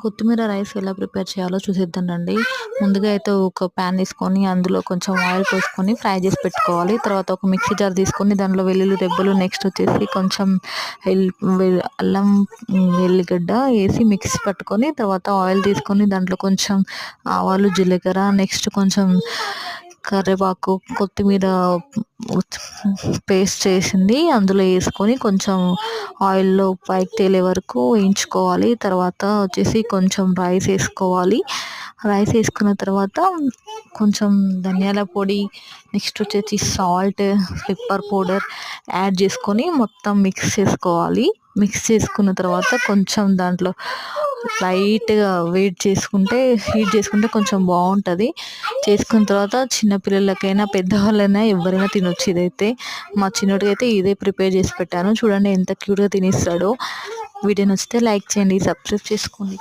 కొత్తిమీర రైస్ ఎలా ప్రిపేర్ చేయాలో చూసేద్దాం రండి. ముందుగా అయితే ఒక ప్యాన్ తీసుకొని అందులో కొంచెం ఆయిల్ పోసుకొని ఫ్రై చేసి పెట్టుకోవాలి. తర్వాత ఒక మిక్సీ జార్ తీసుకొని దాంట్లో వెల్లుల్లి రెబ్బలు, నెక్స్ట్ వచ్చేసి కొంచెం అల్లం, ఎల్లిగడ్డ వేసి మిక్సీ పట్టుకొని తర్వాత ఆయిల్ తీసుకొని దాంట్లో కొంచెం ఆవాలు, జీలకర్ర, నెక్స్ట్ కొంచెం కరివేపాకు, కొత్తిమీర పేస్ట్ చేసింది అందులో వేసుకొని కొంచెం ఆయిల్లో పైకి తేలే వరకు వేయించుకోవాలి. తర్వాత వచ్చేసి కొంచెం రైస్ వేసుకోవాలి. రైస్ వేసుకున్న తర్వాత కొంచెం ధనియాల పొడి, నెక్స్ట్ వచ్చేసి సాల్ట్, పెప్పర్ పౌడర్ యాడ్ చేసుకొని మొత్తం మిక్స్ చేసుకోవాలి. మిక్స్ చేసుకున్న తర్వాత కొంచెం దాంట్లో లైట్గా హీట్ చేసుకుంటే కొంచెం బాగుంటుంది. చేసుకున్న తర్వాత చిన్నపిల్లలకైనా పెద్దవాళ్ళైనా ఎవరైనా తినొచ్చు. ఇదైతే మా చిన్నోడికి అయితే ఇదే ప్రిపేర్ చేసి పెట్టాను. చూడండి ఎంత క్యూట్గా తినేస్తాడో. వీడియో నచ్చితే లైక్ చేయండి, సబ్స్క్రైబ్ చేసుకోండి.